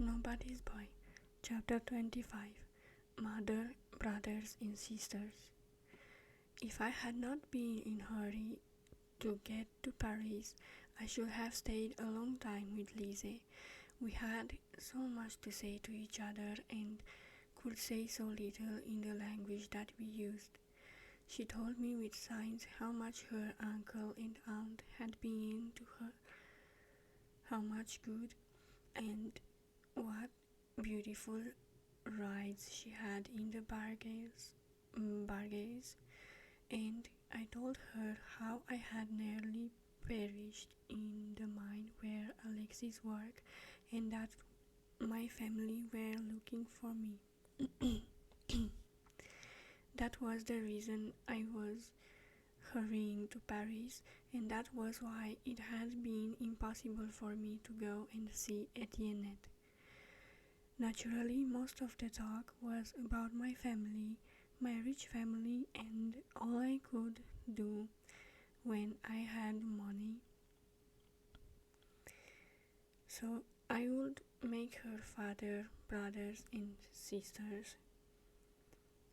Nobody's Boy, Chapter 25. Mother, Brothers and Sisters. If I had not been in a hurry to get to Paris, I should have stayed a long time with Lise. We had so much to say to each other and could say so little in the language that we used. She told me with signs how much her uncle and aunt had been to her, how much good and what beautiful rides she had in the bargains, and I told her how I had nearly perished in the mine where Alexis worked, and that my family were looking for me. That was the reason I was hurrying to Paris, and that was why it had been impossible for me to go and see Etienne. Naturally, most of the talk was about my family, my rich family, and all I could do when I had money. So I would make her father, brothers, and sisters,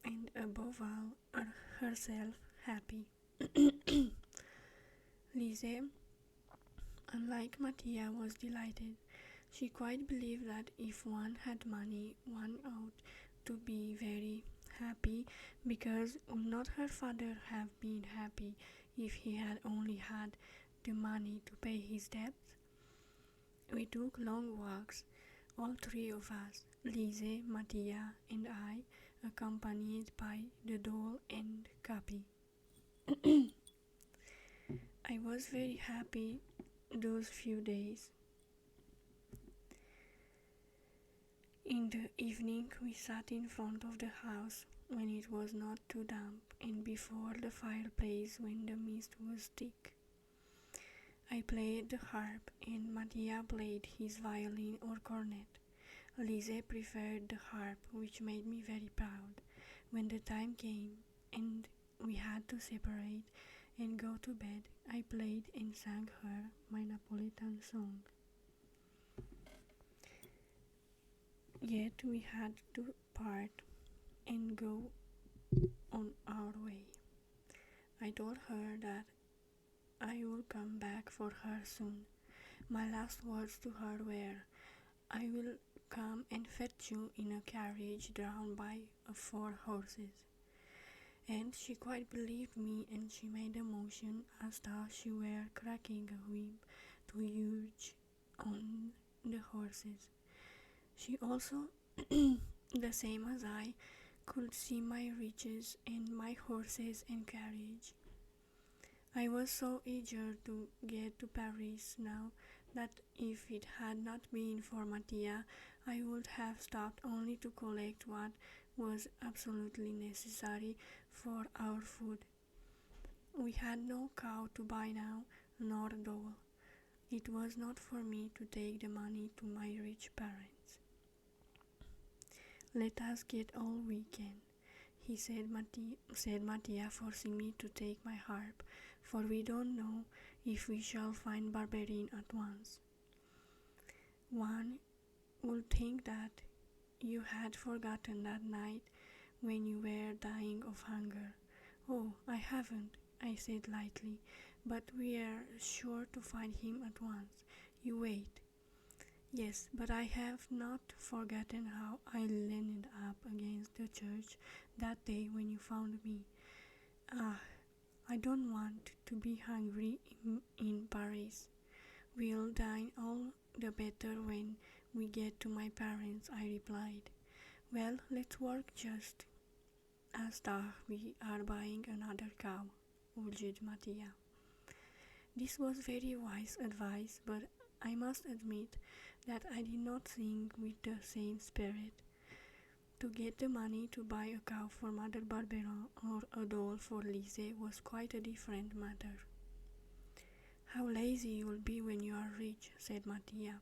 and above all, herself happy. Lise, unlike Mattia, was delighted. She quite believed that if one had money, one ought to be very happy, because would not her father have been happy if he had only had the money to pay his debts? We took long walks, all three of us, Lise, Mattia, and I, accompanied by the doll and Capi. I was very happy those few days. In the evening we sat in front of the house when it was not too damp, and before the fireplace when the mist was thick. I played the harp, and Mattia played his violin or cornet. Lise preferred the harp, which made me very proud. When the time came, and we had to separate and go to bed, I played and sang her my Napolitan song. Yet we had to part and go on our way. I told her that I would come back for her soon. My last words to her were, "I will come and fetch you in a carriage drawn by 4 horses." And she quite believed me, and she made a motion as though she were cracking a whip to urge on the horses. She also, the same as I, could see my riches and my horses and carriage. I was so eager to get to Paris now that if it had not been for Mattia, I would have stopped only to collect what was absolutely necessary for our food. We had no cow to buy now, nor doll. It was not for me to take the money to my rich parents. "Let us get all we can," he said Mattia, forcing me to take my harp, "for we don't know if we shall find Barberine at once. One would think that you had forgotten that night when you were dying of hunger." "Oh, I haven't," I said lightly, "but we are sure to find him at once. You wait." "Yes, but I have not forgotten how I leaned up against the church that day when you found me. Ah, I don't want to be hungry in Paris. We'll dine all the better when we get to my parents," I replied. "Well, let's work just as though we are buying another cow," urged Mattia. This was very wise advice, but I must admit that I did not think with the same spirit. To get the money to buy a cow for Mother Barberin or a doll for Lise was quite a different matter. "How lazy you'll be when you are rich," said Mattia.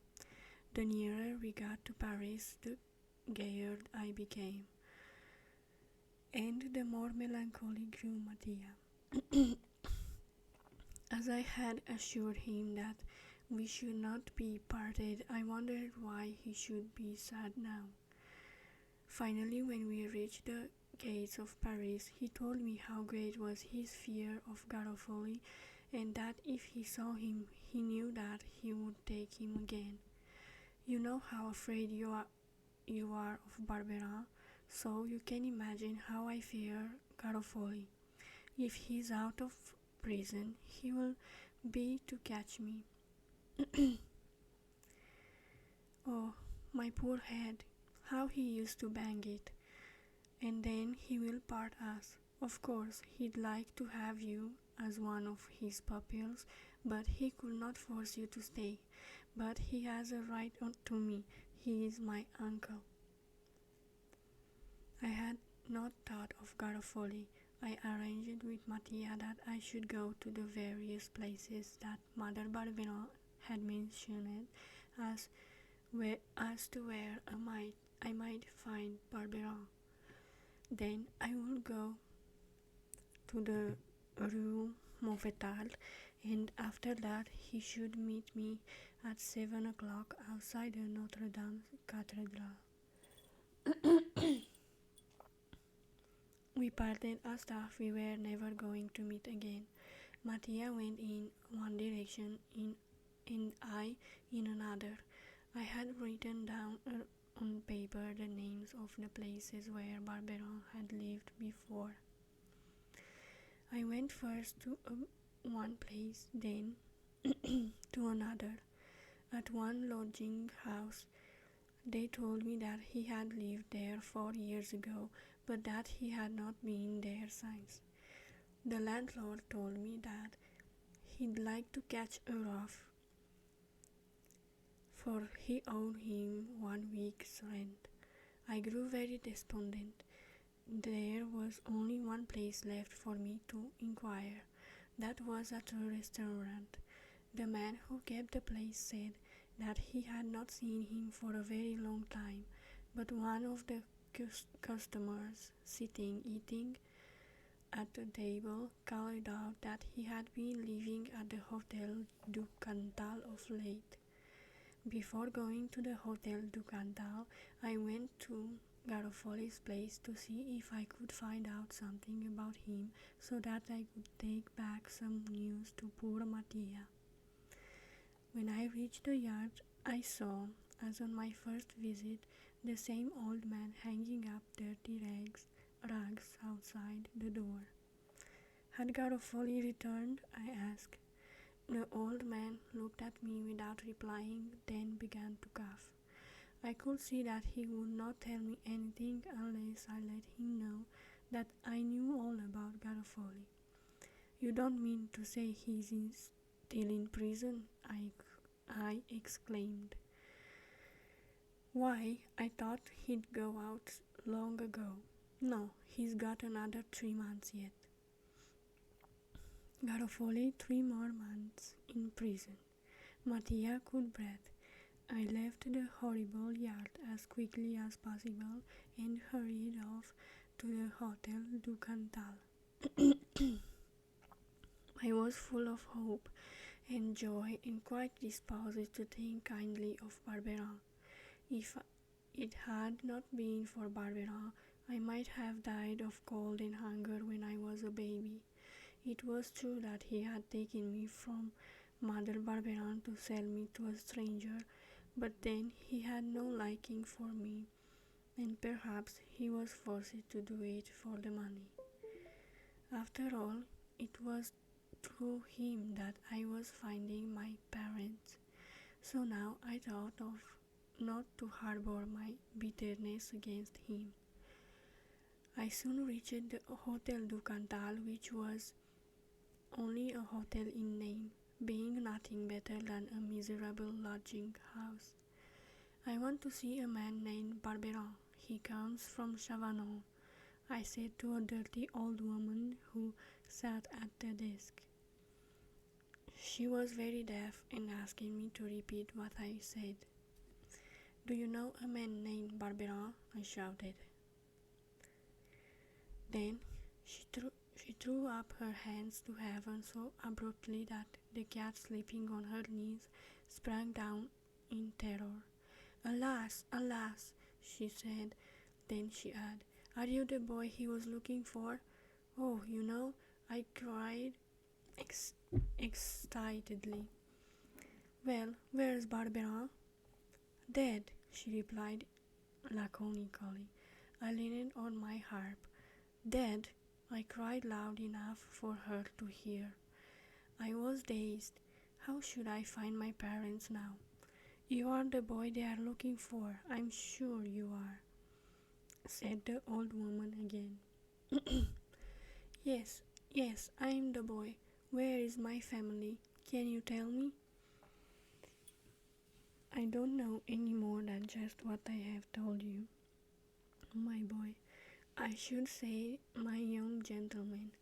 The nearer we got to Paris, the gayer I became, and the more melancholy grew Mattia. As I had assured him that we should not be parted. I wondered why he should be sad now. Finally, when we reached the gates of Paris, he told me how great was his fear of Garofoli, and that if he saw him, he knew that he would take him again. You know how afraid you are of Barbera, so you can imagine how I fear Garofoli. If he's out of prison, he will be to catch me. Oh, my poor head, how he used to bang it. And then he will part us. Of course, he'd like to have you as one of his pupils, but he could not force you to stay. But he has a right to me. He is my uncle. I had not thought of Garofoli. I arranged with Mattia that I should go to the various places that Mother Barbera had mentioned as to where I might find Barbera. Then I would go to the Rue Mouffetard, and after that he should meet me at 7 o'clock outside the Notre Dame Cathedral. We parted as if we were never going to meet again. Mattia went in one direction and I in another. I had written down on paper the names of the places where Barbera had lived before. I went first to one place, then to another. At one lodging house, they told me that he had lived there 4 years ago, but that he had not been there since. The landlord told me that he'd like to catch a rough, for he owed him 1 week's rent. I grew very despondent. There was only one place left for me to inquire. That was at a restaurant. The man who kept the place said that he had not seen him for a very long time, but one of the customers sitting eating at the table called out that he had been living at the Hotel du Cantal of late. Before going to the Hotel du Cantal, I went to Garofoli's place to see if I could find out something about him so that I could take back some news to poor Mattia. When I reached the yard, I saw, as on my first visit, the same old man hanging up dirty rags outside the door. Had Garofoli returned? I asked. The old man looked at me without replying, then began to cough. I could see that he would not tell me anything unless I let him know that I knew all about Garofoli. You don't mean to say he's still in prison? I exclaimed. Why, I thought he'd go out long ago. No, he's got another 3 months yet. Garofoli 3 more months in prison. Mattia could breathe. I left the horrible yard as quickly as possible and hurried off to the Hotel du Cantal. I was full of hope and joy and quite disposed to think kindly of Barbera. If it had not been for Barbera, I might have died of cold and hunger when I was a baby. It was true that he had taken me from Mother Barbera to sell me to a stranger, but then he had no liking for me, and perhaps he was forced to do it for the money. After all, it was through him that I was finding my parents, so now I thought of not to harbor my bitterness against him. I soon reached the Hotel du Cantal, which was only a hotel in name, being nothing better than a miserable lodging house. I want to see a man named Barbera. He comes from Chavanon, I said to a dirty old woman who sat at the desk. She was very deaf and asking me to repeat what I said. Do you know a man named Barbera? I shouted. Then she threw up her hands to heaven so abruptly that the cat sleeping on her knees sprang down in terror. "Alas, alas," she said. Then she added, "Are you the boy he was looking for?" "Oh, you know," I cried excitedly. "Well, where's Barbara?" "Dead," she replied laconically. I leaned on my harp. "Dead?" I cried loud enough for her to hear. I was dazed. How should I find my parents now? "You are the boy they are looking for, I'm sure you are," said the old woman again. "Yes, yes, I am the boy. Where is my family? Can you tell me?" "I don't know any more than just what I have told you, my boy. I should say my young gentleman."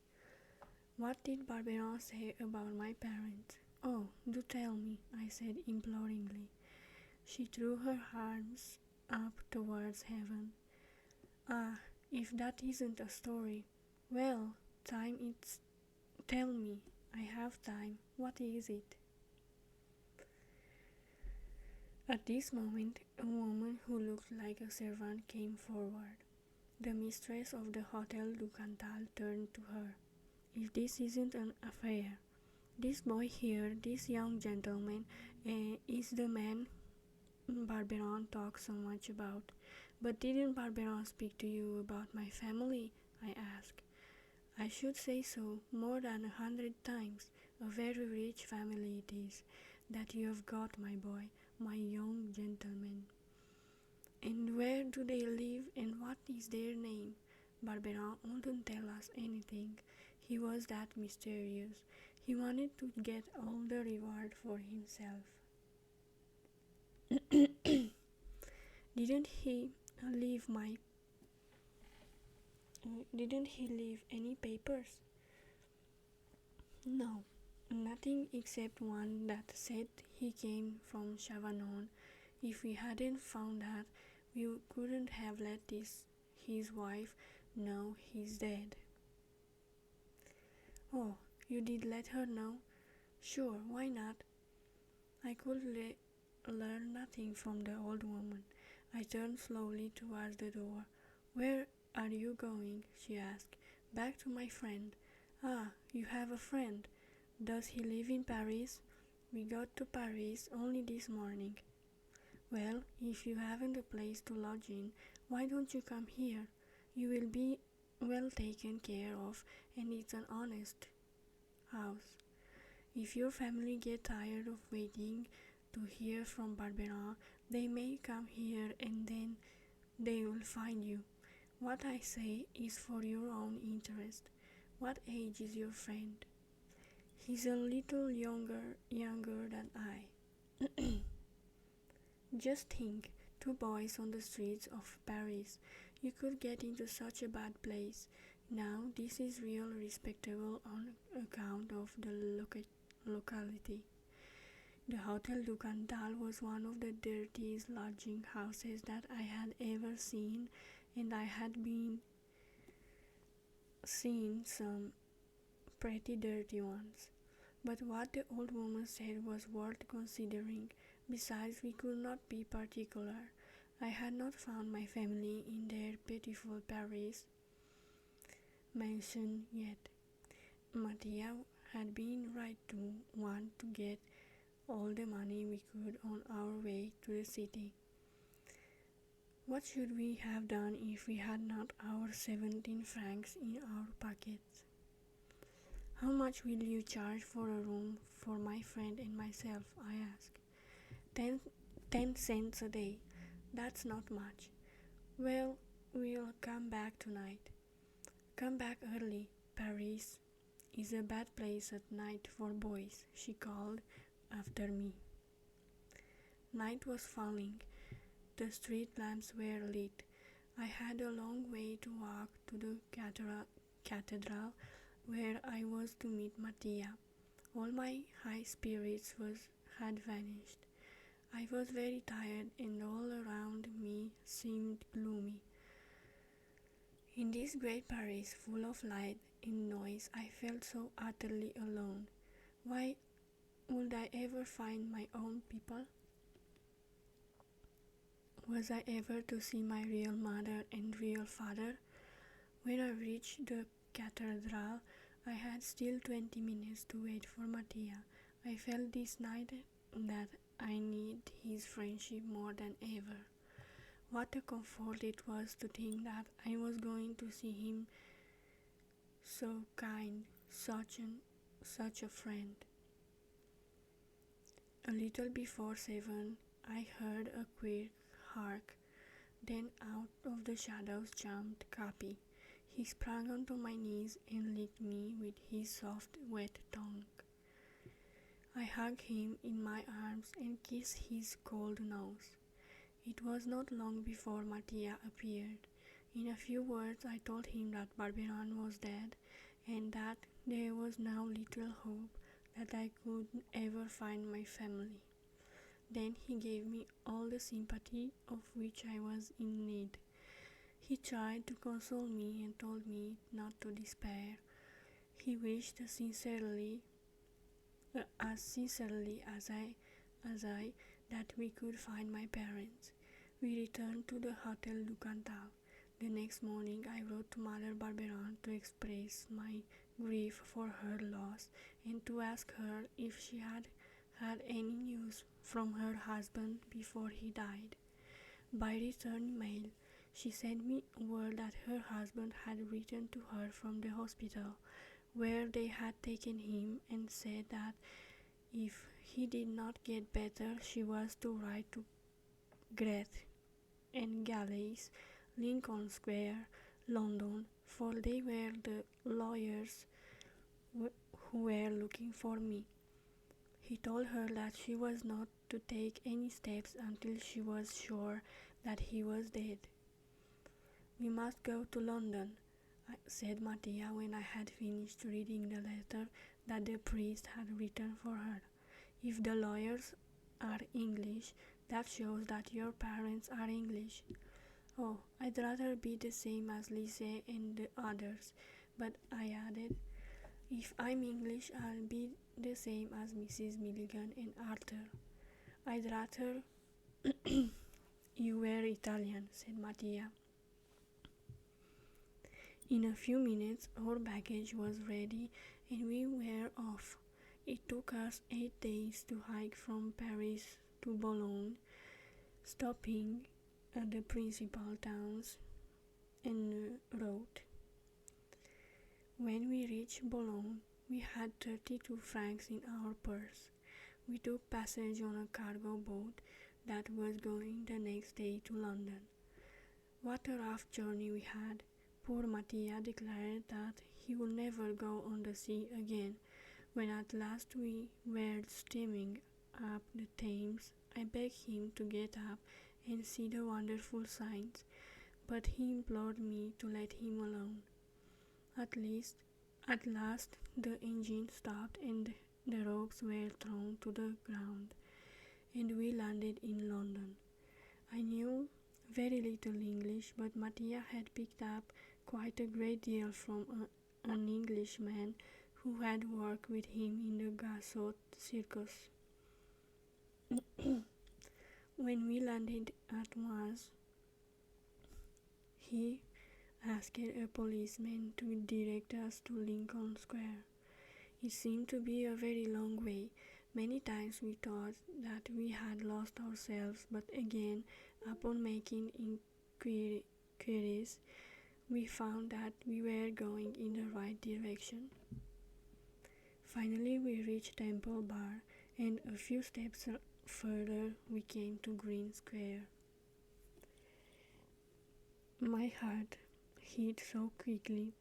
"What did Barbara say about my parents?" "Oh, do tell me," I said imploringly. She threw her arms up towards heaven. "Ah, if that isn't a story! Well, time it's... Tell me, I have time. What is it?" At this moment, a woman who looked like a servant came forward. The mistress of the Hotel du Cantal turned to her. "If this isn't an affair, this boy here, this young gentleman, is the man Barberon talks so much about." "But didn't Barberon speak to you about my family?" I asked. "I should say so, more than 100 times. A very rich family it is, that you have got, my boy, my young gentleman." "And where do they live, and what is their name?" "Barberin wouldn't tell us anything. He was that mysterious. He wanted to get all the reward for himself." Didn't he leave my didn't he leave any papers?" "No, nothing except one that said he came from Chavanon. If we hadn't found that, we couldn't have let his wife know he's dead." "Oh, you did let her know?" "Sure, why not?" I could learn nothing from the old woman. I turned slowly towards the door. "Where are you going?" she asked. "Back to my friend." "Ah, you have a friend. Does he live in Paris?" "We got to Paris only this morning." "Well, if you haven't a place to lodge in, why don't you come here? You will be well taken care of, and it's an honest house. If your family get tired of waiting to hear from Barbera, they may come here and then they will find you. What I say is for your own interest. What age is your friend?" "He's a little younger than I." "Just think, 2 boys on the streets of Paris. You could get into such a bad place. Now, this is real respectable on account of the locality." The Hotel du Cantal was one of the dirtiest lodging houses that I had ever seen, and I had seen some pretty dirty ones. But what the old woman said was worth considering. Besides, we could not be particular. I had not found my family in their pitiful Paris mansion yet. Mattia had been right to want to get all the money we could on our way to the city. What should we have done if we had not our 17 francs in our pockets? "How much will you charge for a room for my friend and myself?" I asked. Ten cents a day. That's not much." "Well, we'll come back tonight." "Come back early. Paris is a bad place at night for boys," she called after me. Night was falling. The street lamps were lit. I had a long way to walk to the cathedral where I was to meet Mattia. All my high spirits had vanished. I was very tired, and all around me seemed gloomy. In this great Paris, full of light and noise, I felt so utterly alone. Why Would I ever find my own people? Was I ever to see my real mother and real father? When I reached the cathedral, I had still 20 minutes to wait for Mattia. I felt this night that I need his friendship more than ever. What a comfort it was to think that I was going to see him, so kind, such a friend. A little before 7, I heard a quick hark. Then out of the shadows jumped Capi. He sprang onto my knees and licked me with his soft, wet tongue. I hugged him in my arms and kissed his cold nose. It was not long before Mattia appeared. In a few words I told him that Barberin was dead and that there was now little hope that I could ever find my family. Then he gave me all the sympathy of which I was in need. He tried to console me and told me not to despair. He wished as sincerely as I, that we could find my parents. We returned to the Hotel du Cantal. The next morning I wrote to Mother Barberin to express my grief for her loss and to ask her if she had had any news from her husband before he died. By return mail, she sent me word that her husband had written to her from the hospital where they had taken him and said that if he did not get better, she was to write to Greth and Galleys, Lincoln Square, London, for they were the lawyers who were looking for me. He told her that she was not to take any steps until she was sure that he was dead. "We must go to London," said Mattia when I had finished reading the letter that the priest had written for her. "If the lawyers are English, that shows that your parents are English." "Oh, I'd rather be the same as Lise and the others," but I added, "if I'm English, I'll be the same as Mrs. Milligan and Arthur." "I'd rather you were Italian," said Mattia. In a few minutes our baggage was ready and we were off. It took us 8 days to hike from Paris to Boulogne, stopping at the principal towns en route. When we reached Boulogne, we had 32 francs in our purse. We took passage on a cargo boat that was going the next day to London. What a rough journey we had! Poor Mattia declared that he would never go on the sea again. When at last we were steaming up the Thames, I begged him to get up and see the wonderful sights, but he implored me to let him alone. At last the engine stopped and the ropes were thrown to the ground, and we landed in London. I knew very little English, but Mattia had picked up quite a great deal from an Englishman who had worked with him in the Gassot circus. When we landed at once, he asked a policeman to direct us to Lincoln Square. It seemed to be a very long way. Many times we thought that we had lost ourselves, but again, upon making inquiries, we found that we were going in the right direction. Finally, we reached Temple Bar, and a few steps further we came to Green Square. My heart beat so quickly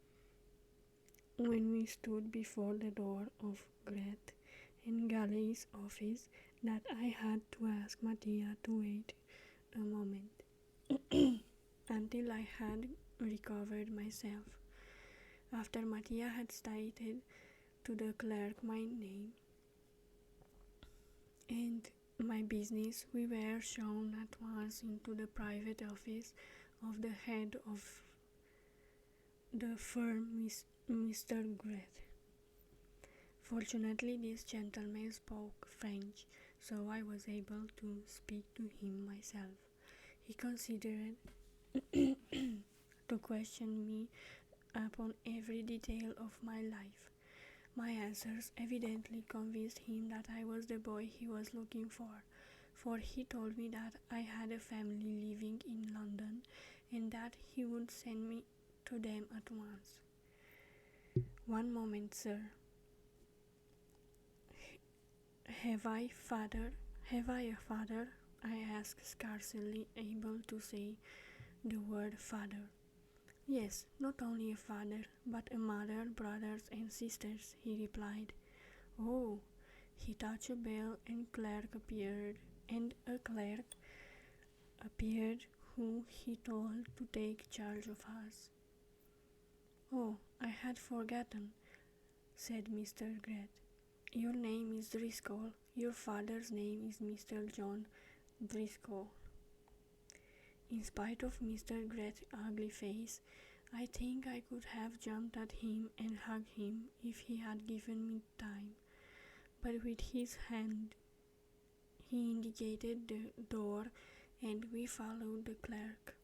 when we stood before the door of Greth and Galleys' office that I had to ask Mattia to wait a moment until I had recovered myself. After Mattia had stated to the clerk my name and my business, we were shown at once into the private office of the head of the firm, Mr. Greth. Fortunately, this gentleman spoke French, so I was able to speak to him myself. He considered to question me upon every detail of my life. My answers evidently convinced him that I was the boy he was looking for he told me that I had a family living in London and that he would send me to them at once. "One moment, sir. Have I a father?" I asked, scarcely able to say the word father. "Yes, not only a father, but a mother, brothers and sisters," he replied. "Oh!" He touched a bell and a clerk appeared who he told to take charge of us. "Oh, I had forgotten," said Mr. Gret. "Your name is Driscoll. Your father's name is Mr. John Driscoll." In spite of Mr. Gret's ugly face, I think I could have jumped at him and hugged him if he had given me time, but with his hand he indicated the door and we followed the clerk.